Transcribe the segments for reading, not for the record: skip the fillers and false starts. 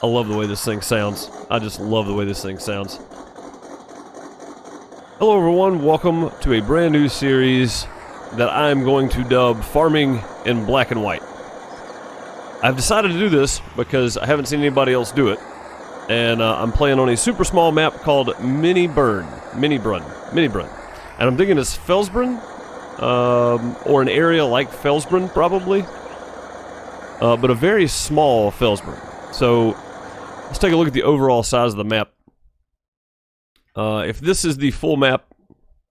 I love the way this thing sounds. I just love the way this thing sounds. Hello everyone, welcome to a brand new series that I'm going to dub Farming in Black and White. I've decided to do this because I haven't seen anybody else do it. And I'm playing on a super small map called Minirbrunn. And I'm thinking it's Felsbrunn, or an area like Felsbrunn probably. But a very small Felsbrunn. So let's take a look at the overall size of the map. If this is the full map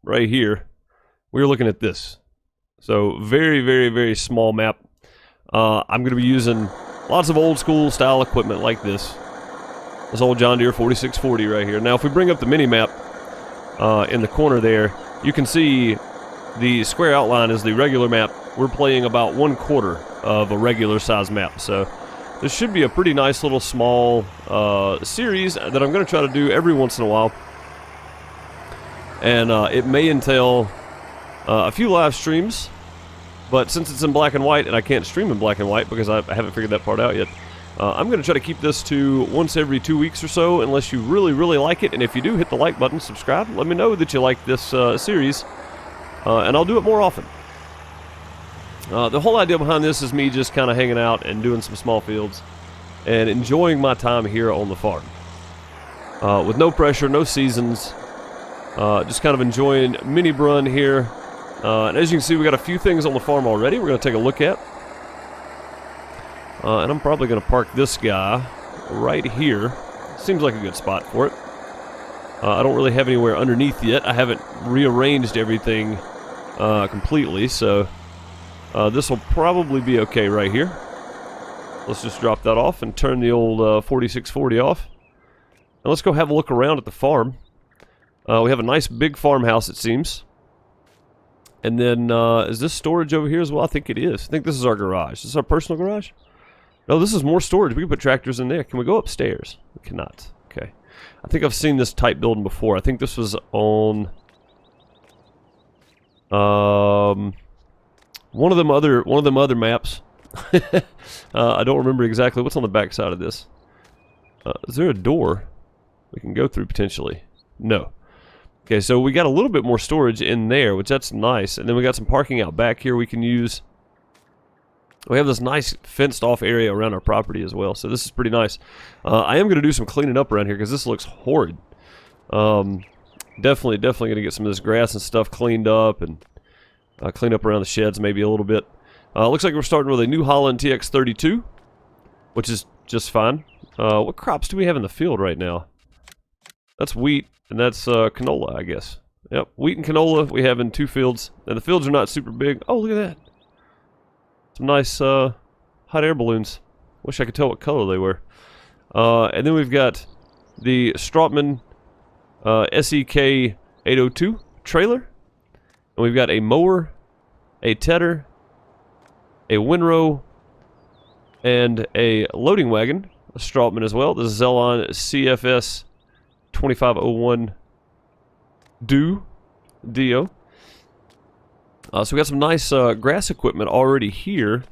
right here, we're looking at this. So very, very, very small map. I'm going to be using lots of old school style equipment like this. This old John Deere 4640 right here. Now if we bring up the mini map in the corner there, you can see the square outline is the regular map. We're playing about 1/4 of a regular size map. So this should be a pretty nice little small series that I'm going to try to do every once in a while. And it may entail a few live streams, but since it's in black and white and I can't stream in black and white because I haven't figured that part out yet, I'm going to try to keep this to once every 2 weeks or so, unless you really, really like it. And if you do, hit the like button, subscribe, let me know that you like this series, and I'll do it more often. The whole idea behind this is me just kind of hanging out and doing some small fields and enjoying my time here on the farm. With no pressure, no seasons, just kind of enjoying Minirbrunn here. And as you can see, we got a few things on the farm already we're going to take a look at. And I'm probably going to park this guy right here. Seems like a good spot for it. I don't really have anywhere underneath yet. I haven't rearranged everything completely, so this will probably be okay right here. Let's just drop that off and turn the old 4640 off. Now let's go have a look around at the farm. We have a nice big farmhouse, it seems. And then, is this storage over here as well? I think it is. I think this is our garage. Is this our personal garage? No, this is more storage. We can put tractors in there. Can we go upstairs? We cannot. Okay. I think I've seen this type building before. I think this was on one of them other maps. I don't remember exactly what's on the back side of this. Is there a door we can go through potentially? No. Okay, so we got a little bit more storage in there, which that's nice. And then we got some parking out back here we can use. We have this nice fenced off area around our property as well, so this is pretty nice. I am going to do some cleaning up around here because this looks horrid. Definitely going to get some of this grass and stuff cleaned up and clean up around the sheds maybe a little bit. Looks like we're starting with a New Holland TX32, which is just fine. What crops do we have in the field right now? That's wheat, and that's canola, I guess. Yep, wheat and canola we have in 2 fields, and the fields are not super big. Oh, look at that. Some nice hot air balloons. Wish I could tell what color they were. And then we've got the Strautmann SEK 802 trailer. And we've got a mower, a tedder, a windrow, and a loading wagon. A Strautmann as well. The Zelon CFS 2501 DO. So we got some nice grass equipment already here,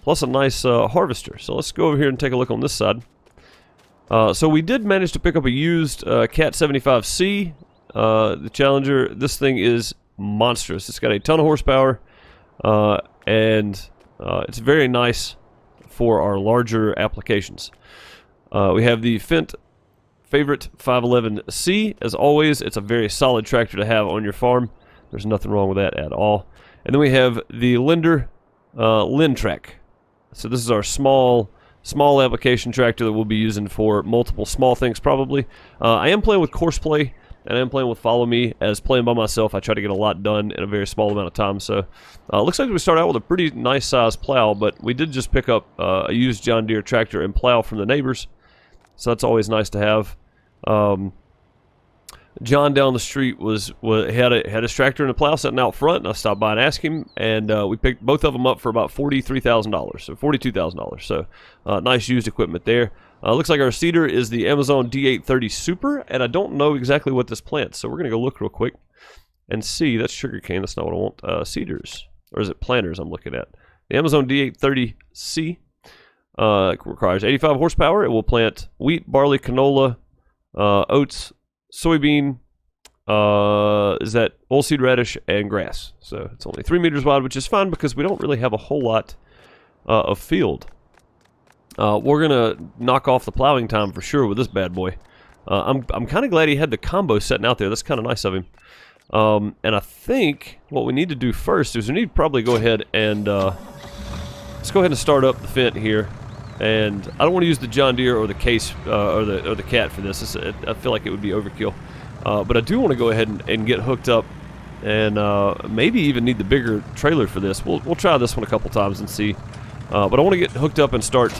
plus a nice harvester. So let's go over here and take a look on this side. So we did manage to pick up a used Cat 75C, the Challenger. This thing is monstrous. It's got a ton of horsepower, and it's very nice for our larger applications. We have the Fendt Favorite 511C. As always, it's a very solid tractor to have on your farm. There's nothing wrong with that at all. And then we have the Linder Lintrac. So this is our small application tractor that we'll be using for multiple small things probably. I am playing with Courseplay, and I am playing with Follow Me. As playing by myself, I try to get a lot done in a very small amount of time. So looks like we start out with a pretty nice size plow, but we did just pick up a used John Deere tractor and plow from the neighbors. So that's always nice to have. John down the street had his tractor and a plow sitting out front, and I stopped by and asked him, and we picked both of them up for about $43,000, so $42,000. So nice used equipment there. Looks like our seeder is the Amazon D830 Super, and I don't know exactly what this plants, so we're gonna go look real quick and see. That's sugarcane. That's not what I want. Seeders, or is it planters? I'm looking at the Amazon D830C. requires 85 horsepower. It will plant wheat, barley, canola, oats, soybean, is that oilseed radish, and grass. So it's only 3 meters wide, which is fine because we don't really have a whole lot of field. We're gonna knock off the plowing time for sure with this bad boy. I'm kind of glad he had the combo setting out there. That's kind of nice of him. And I think what we need to do first is we need to probably go ahead and let's go ahead and start up the Fendt here. And I don't want to use the John Deere or the Case or the Cat for this. I feel like it would be overkill. But I do want to go ahead and get hooked up, and maybe even need the bigger trailer for this. We'll try this one a couple times and see. But I want to get hooked up and start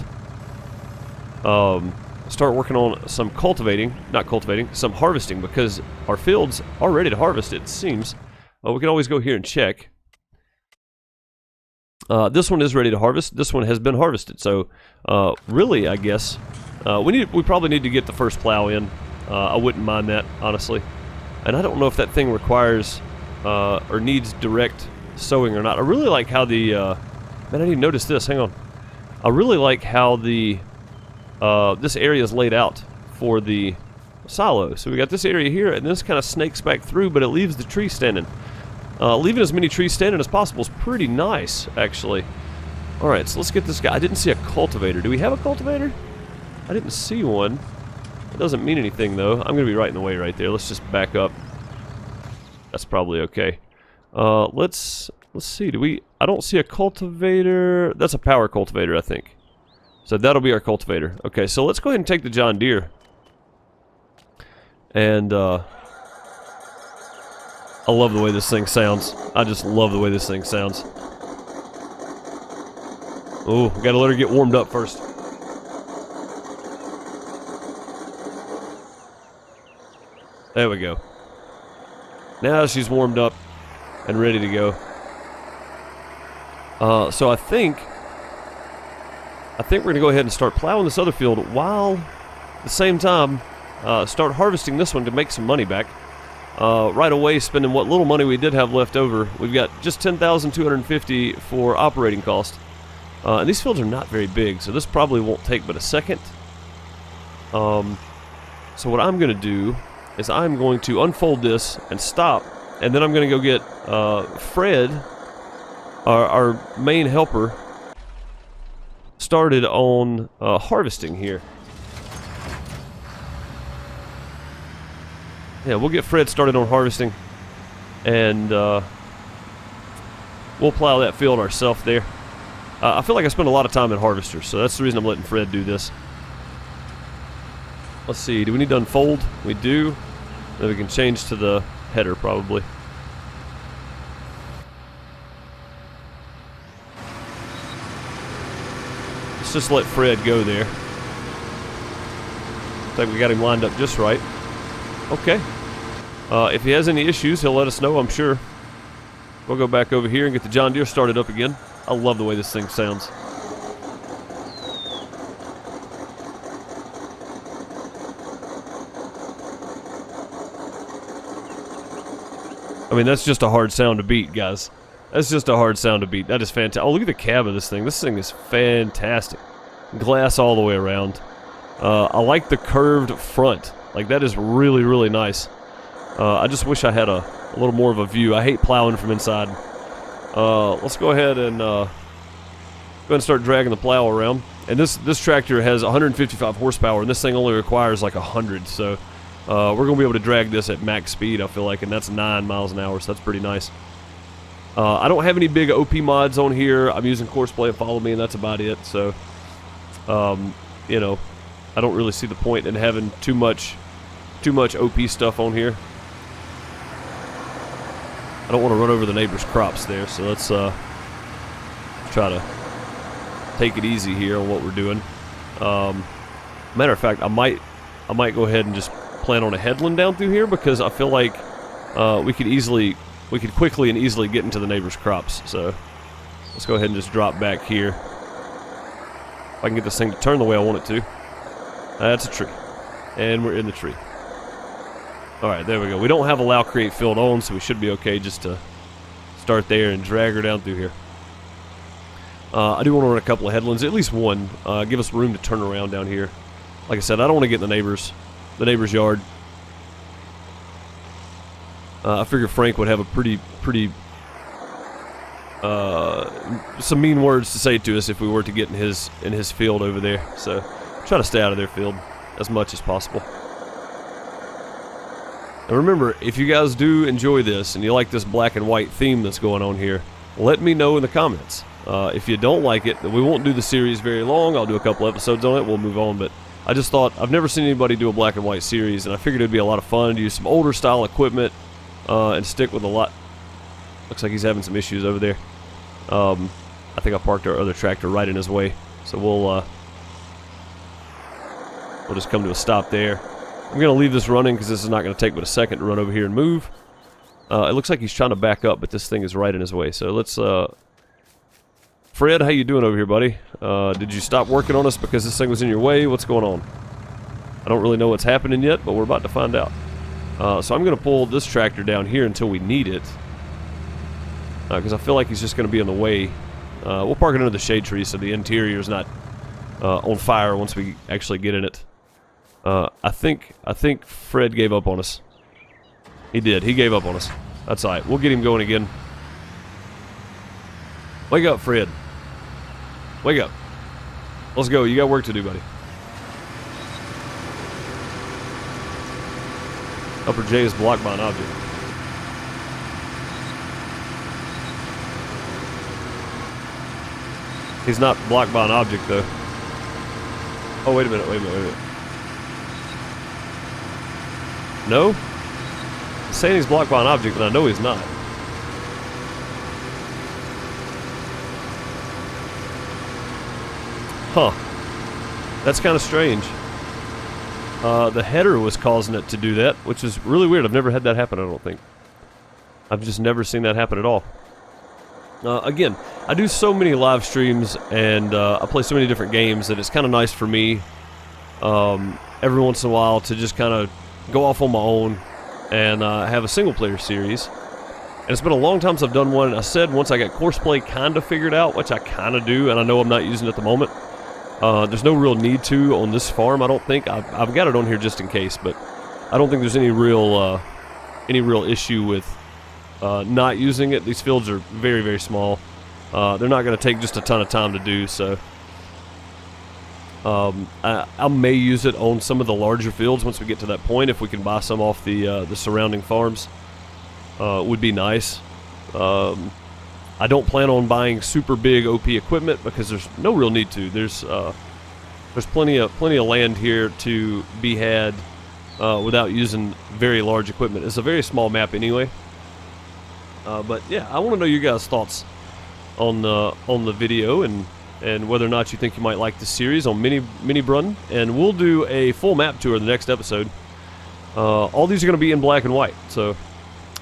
working on some some harvesting, because our fields are ready to harvest, it seems. We can always go here and check. This one is ready to harvest. This one has been harvested. So really, I guess we probably need to get the first plow in. I wouldn't mind that, honestly. And I don't know if that thing requires or needs direct sowing or not. I really like how the man, I didn't notice this. Hang on. I really like how the this area is laid out for the silo. So we got this area here, and this kind of snakes back through, but it leaves the tree standing. Leaving as many trees standing as possible is pretty nice, actually. Alright, so let's get this guy. I didn't see a cultivator. Do we have a cultivator? I didn't see one. It doesn't mean anything, though. I'm going to be right in the way right there. Let's just back up. That's probably okay. Let's see. I don't see a cultivator. That's a power cultivator, I think. So that'll be our cultivator. Okay, so let's go ahead and take the John Deere. And, I love the way this thing sounds. I just love the way this thing sounds. Oh, we gotta let her get warmed up first. There we go. Now she's warmed up and ready to go. So I think we're gonna go ahead and start plowing this other field while at the same time start harvesting this one to make some money back. Right away, spending what little money we did have left over. We've got just $10,250 for operating cost. And these fields are not very big, so this probably won't take but a second. So what I'm going to do is I'm going to unfold this and stop, and then I'm going to go get Fred, our main helper, started on harvesting here. Yeah, we'll get Fred started on harvesting, and we'll plow that field ourselves there. I feel like I spend a lot of time in harvesters, so that's the reason I'm letting Fred do this. Let's see, do we need to unfold? We do. Then we can change to the header, probably. Let's just let Fred go there. I think we got him lined up just right. Okay. If he has any issues, he'll let us know, I'm sure. We'll go back over here and get the John Deere started up again. I love the way this thing sounds. I mean, that's just a hard sound to beat, guys. That's just a hard sound to beat. That is fantastic. Oh, look at the cab of this thing. This thing is fantastic. Glass all the way around. I like the curved front. Like, that is really, really nice. I just wish I had a little more of a view. I hate plowing from inside. Let's go ahead and start dragging the plow around. And this tractor has 155 horsepower, and this thing only requires like 100. So we're going to be able to drag this at max speed, I feel like, and that's 9 miles an hour, so that's pretty nice. I don't have any big OP mods on here. I'm using Courseplay and Follow Me, and that's about it. So, you know, I don't really see the point in having too much OP stuff on here. I don't want to run over the neighbor's crops there, so let's try to take it easy here on what we're doing. Matter of fact, I might go ahead and just plan on a headland down through here, because I feel like we could quickly and easily get into the neighbor's crops. So let's go ahead and just drop back here. If I can get this thing to turn the way I want it to. That's a tree, and we're in the tree. Alright, there we go. We don't have allow create field on, so we should be okay just to start there and drag her down through here. I do want to run a couple of headlands, at least one. Give us room to turn around down here. Like I said, I don't want to get in the neighbor's yard. I figure Frank would have a pretty some mean words to say to us if we were to get in his field over there. So try to stay out of their field as much as possible. And remember, if you guys do enjoy this and you like this black and white theme that's going on here, let me know in the comments. If you don't like it, we won't do the series very long. I'll do a couple episodes on it. We'll move on. But I just thought, I've never seen anybody do a black and white series, and I figured it'd be a lot of fun to use some older style equipment and stick with a lot. Looks like he's having some issues over there. I think I parked our other tractor right in his way, so we'll just come to a stop there. I'm going to leave this running because this is not going to take but a second to run over here and move. It looks like he's trying to back up, but this thing is right in his way. So let's... Fred, how you doing over here, buddy? Did you stop working on us because this thing was in your way? What's going on? I don't really know what's happening yet, but we're about to find out. So I'm going to pull this tractor down here until we need it. Because I feel like he's just going to be in the way. We'll park it under the shade tree so the interior is not on fire once we actually get in it. I think Fred gave up on us. He did. He gave up on us. That's all right. We'll get him going again. Wake up, Fred. Wake up. Let's go. You got work to do, buddy. Upper J is blocked by an object. He's not blocked by an object, though. Oh, wait a minute. No? He's saying he's blocked by an object, and I know he's not. Huh. That's kind of strange. The header was causing it to do that, which is really weird. I've never had that happen, I don't think. I've just never seen that happen at all. Again, I do so many live streams, and I play so many different games that it's kind of nice for me every once in a while to just kind of go off on my own and have a single-player series. And it's been a long time since I've done one. I said once I got courseplay kind of figured out, which I kind of do, and I know I'm not using it at the moment. There's no real need to on this farm, I don't think. I've got it on here just in case, but I don't think there's any real issue with not using it. These fields are very, very small. They're not going to take just a ton of time to do, so I may use it on some of the larger fields once we get to that point. If we can buy some off the surrounding farms, would be nice. I don't plan on buying super big OP equipment because there's no real need to. There's plenty of land here to be had without using very large equipment. It's a very small map anyway. But yeah, I want to know your guys' thoughts on the video and whether or not you think you might like this series on Minirbrunn. And we'll do a full map tour in the next episode. All these are going to be in black and white, so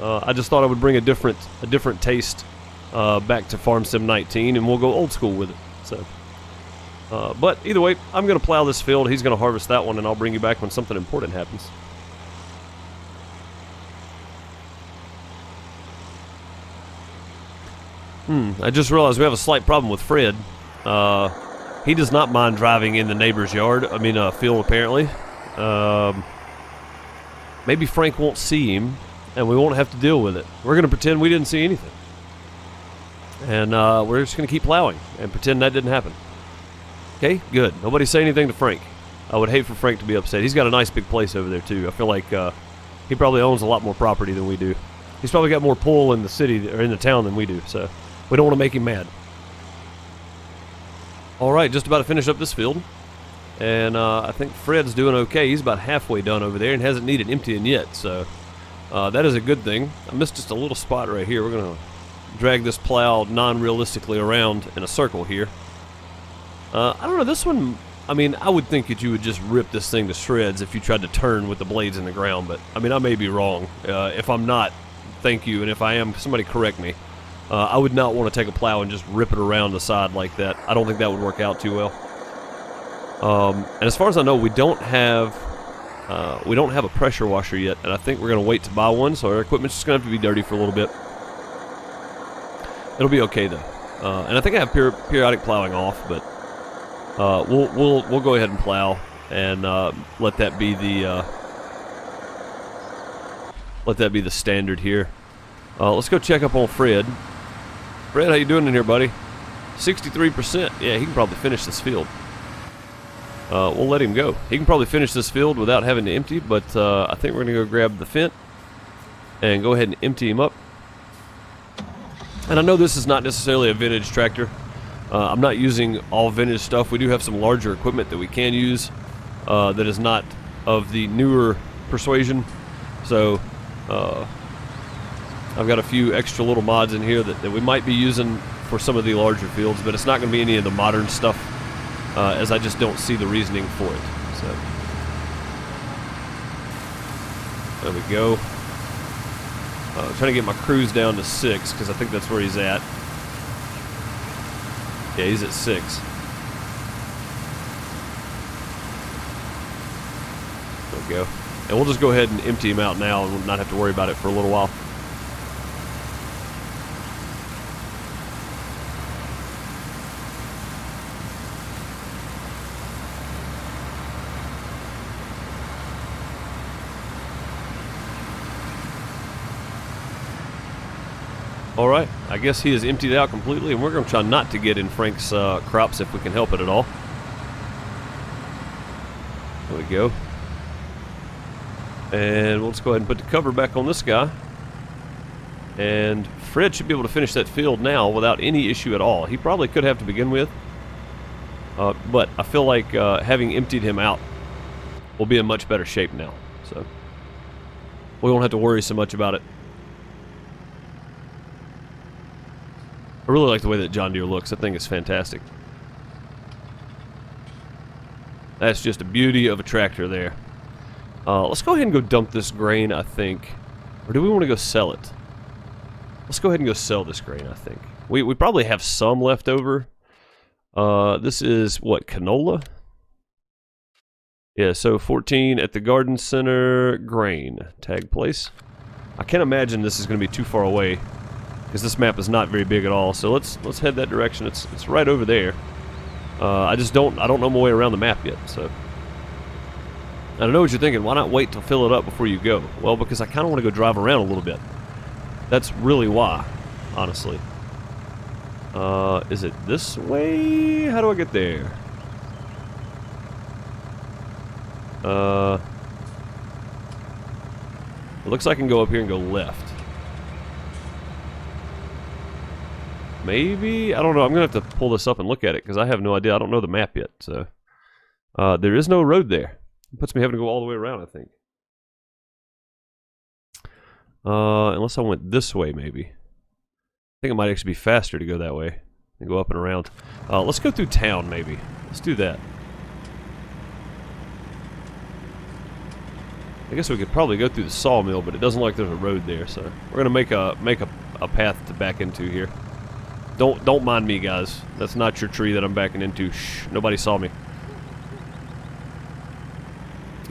I just thought I would bring a different taste back to Farm Sim 19, and we'll go old school with it. So, but either way, I'm going to plow this field. He's going to harvest that one, and I'll bring you back when something important happens. I just realized we have a slight problem with Fred. He does not mind driving in the neighbor's yard. I mean, field apparently. Maybe Frank won't see him, and we won't have to deal with it. We're going to pretend we didn't see anything. And we're just going to keep plowing and pretend that didn't happen. Okay, good. Nobody say anything to Frank. I would hate for Frank to be upset. He's got a nice big place over there, too. I feel like he probably owns a lot more property than we do. He's probably got more pull in the city or in the town than we do, so we don't want to make him mad. All right, just about to finish up this field. And I think Fred's doing okay. He's about halfway done over there and hasn't needed emptying yet, so that is a good thing. I missed just a little spot right here. We're going to drag this plow non-realistically around in a circle here. I don't know, this one, I mean, I would think that you would just rip this thing to shreds if you tried to turn with the blades in the ground, but, I mean, I may be wrong. If I'm not, thank you, and if I am, somebody correct me. I would not want to take a plow and just rip it around the side like that. I don't think that would work out too well. And as far as I know, we don't have a pressure washer yet, and I think we're going to wait to buy one, so our equipment's just going to have to be dirty for a little bit. It'll be okay, though. And I think I have periodic plowing off, but we'll go ahead and plow and let that be the standard here. Let's go check up on Fred. Fred, how you doing in here, buddy? 63%. Yeah, he can probably finish this field. We'll let him go. He can probably finish this field without having to empty, but I think we're going to go grab the Fent and go ahead and empty him up. And I know this is not necessarily a vintage tractor. I'm not using all vintage stuff. We do have some larger equipment that we can use that is not of the newer persuasion. So I've got a few extra little mods in here that we might be using for some of the larger fields, but it's not going to be any of the modern stuff, as I just don't see the reasoning for it. So there we go. Trying to get my cruise down to 6 because I think that's where he's at. Yeah, he's at 6. There we go. And we'll just go ahead and empty him out now and we'll not have to worry about it for a little while. Alright, I guess he is emptied out completely, and we're going to try not to get in Frank's crops if we can help it at all. There we go. And we'll just go ahead and put the cover back on this guy. And Fred should be able to finish that field now without any issue at all. He probably could have to begin with. But I feel like having emptied him out, we'll be in much better shape now. So we won't have to worry so much about it. I really like the way that John Deere looks. That thing is fantastic. That's just a beauty of a tractor there. Let's go ahead and go dump this grain, I think. Or do we want to go sell it? Let's go ahead and go sell this grain, I think. We probably have some left over. This is, what, canola? Yeah, so 14 at the garden center, grain. Tag place. I can't imagine this is going to be too far away, because this map is not very big at all. So let's head that direction. It's right over there. I don't know my way around the map yet. So I know what you're thinking. Why not wait to fill it up before you go? Well, because I kind of want to go drive around a little bit. That's really why, honestly. Is it this way? How do I get there? It looks like I can go up here and go left. Maybe? I don't know. I'm going to have to pull this up and look at it because I have no idea. I don't know the map yet. So there is no road there. It puts me having to go all the way around, I think. Unless I went this way, maybe. I think it might actually be faster to go that way and go up and around. Let's go through town, maybe. Let's do that. I guess we could probably go through the sawmill, but it doesn't look like there's a road there. So we're going to make a path to back into here. Don't mind me, guys. That's not your tree that I'm backing into. Shh, nobody saw me.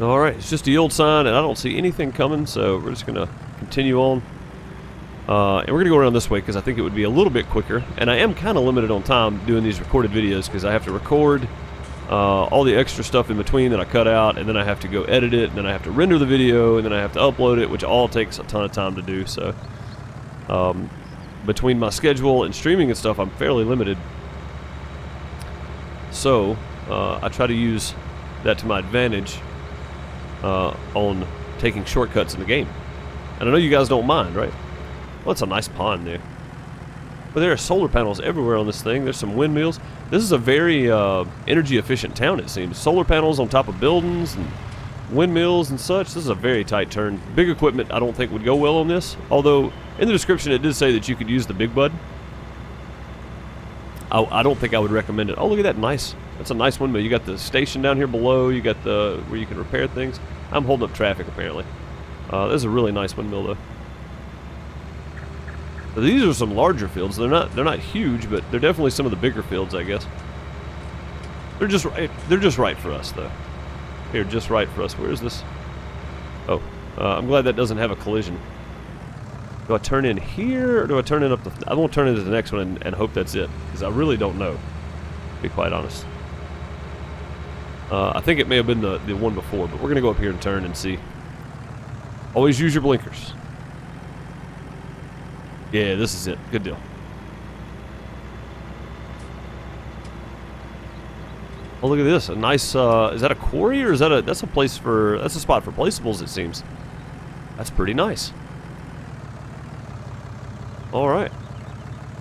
Alright, it's just a yield sign, and I don't see anything coming, so we're just going to continue on. And we're going to go around this way, because I think it would be a little bit quicker. And I am kind of limited on time doing these recorded videos, because I have to record all the extra stuff in between that I cut out, and then I have to go edit it, and then I have to render the video, and then I have to upload it, which all takes a ton of time to do, so... between my schedule and streaming and stuff, I'm fairly limited. So, I try to use that to my advantage on taking shortcuts in the game. And I know you guys don't mind, right? Well, it's a nice pond there. But there are solar panels everywhere on this thing. There's some windmills. This is a very energy efficient town, it seems. Solar panels on top of buildings and windmills and such. This is a very tight turn. Big equipment I don't think would go well on this. Although, in the description it did say that you could use the Big Bud. I don't think I would recommend it. Oh, look at that. Nice. That's a nice windmill. You got the station down here below. You got the where you can repair things. I'm holding up traffic, apparently. This is a really nice windmill, though. So these are some larger fields. They're not huge, but they're definitely some of the bigger fields, I guess. They're just right for us, though. Here, just right for us. Where is this? Oh, I'm glad that doesn't have a collision. Do I turn in here, or do I turn in up the... I won't turn into the next one and hope that's it, because I really don't know, to be quite honest. I think it may have been the one before, but we're going to go up here and turn and see. Always use your blinkers. Yeah, this is it. Good deal. Oh, look at this. A nice, is that a quarry, or is that that's a place for... That's a spot for placeables, it seems. That's pretty nice. Alright.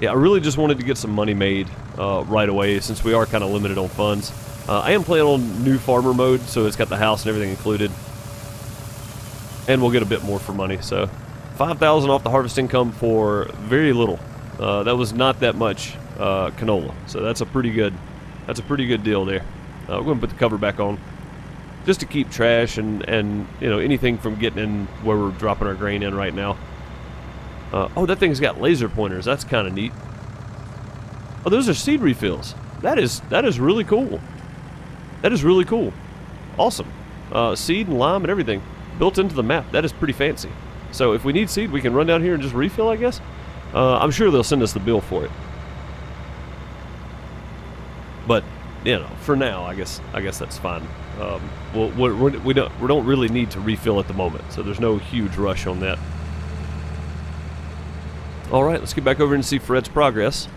Yeah, I really just wanted to get some money made right away, since we are kind of limited on funds. I am playing on new farmer mode, so it's got the house and everything included. And we'll get a bit more for money, so... 5,000 off the harvest income for very little. That was not that much canola, so that's a pretty good deal there. We're going to put the cover back on, just to keep trash and you know, anything from getting in where we're dropping our grain in right now. Oh, that thing's got laser pointers. That's kind of neat. Oh, those are seed refills. That is really cool. That is really cool. Awesome. Seed and lime and everything built into the map. That is pretty fancy. So if we need seed, we can run down here and just refill, I guess. I'm sure they'll send us the bill for it. But you know, for now, I guess that's fine. We don't really need to refill at the moment, so there's no huge rush on that. All right, let's get back over and see Fred's progress.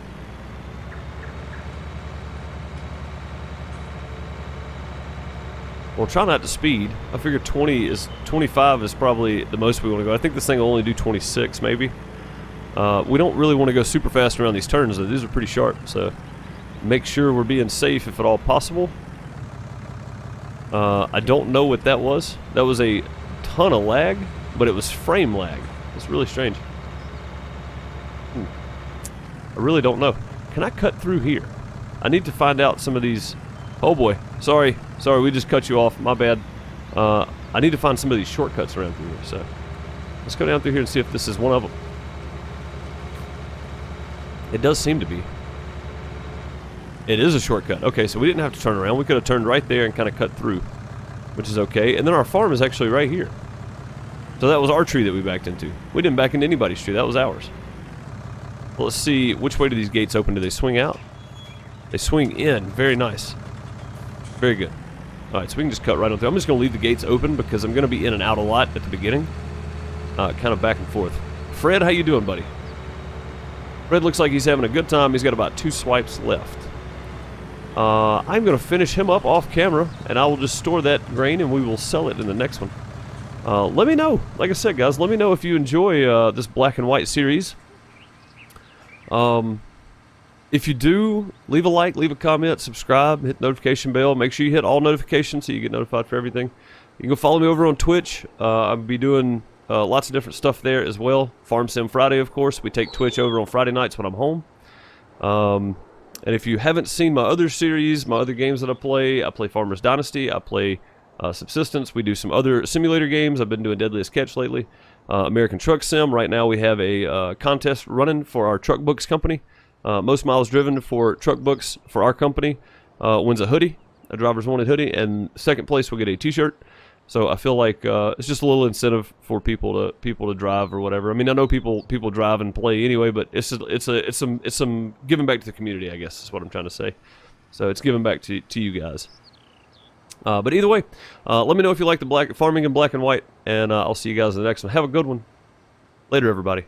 Well, try not to speed. I figure 25 is probably the most we want to go. I think this thing will only do 26, maybe. We don't really want to go super fast around these turns, though. These are pretty sharp, so make sure we're being safe if at all possible. I don't know what that was. That was a ton of lag, but it was frame lag. It's really strange. I really don't know. Can I cut through here? I need to find out some of these... Oh boy, sorry, we just cut you off, my bad. I need to find some of these shortcuts around through here, so let's go down through here and see if this is one of them. It does seem to be. It is a shortcut. Okay, so we didn't have to turn around. We could have turned right there and kind of cut through, which is okay. And then our farm is actually right here. So that was our tree that we backed into. We didn't back into anybody's tree. That was ours. Well, let's see, which way do these gates open? Do they swing out? They swing in. Very nice. Very good. Alright, so we can just cut right on through. I'm just going to leave the gates open because I'm going to be in and out a lot at the beginning. Kind of back and forth. Fred, how you doing, buddy? Fred looks like he's having a good time. He's got about 2 swipes left. I'm going to finish him up off camera, and I will just store that grain, and we will sell it in the next one. Let me know. Like I said, guys, let me know if you enjoy this black and white series. If you do, leave a like, leave a comment, subscribe, hit the notification bell. Make sure you hit all notifications so you get notified for everything. You can go follow me over on Twitch. I'll be doing lots of different stuff there as well. Farm Sim Friday, of course. We take Twitch over on Friday nights when I'm home. And if you haven't seen my other series, my other games that I play Farmer's Dynasty, I play Subsistence. We do some other simulator games. I've been doing Deadliest Catch lately. American Truck Sim. Right now we have a contest running for our Truck Books company. Most miles driven for truck books for our company wins a hoodie, a driver's wanted hoodie, and second place will get a t-shirt. So I feel like it's just a little incentive for people to drive or whatever. I mean, I know people drive and play anyway, but it's some giving back to the community, I guess is what I'm trying to say. So it's giving back to you guys. But either way, let me know if you like the farming in black and white, and I'll see you guys in the next one. Have a good one. Later, everybody.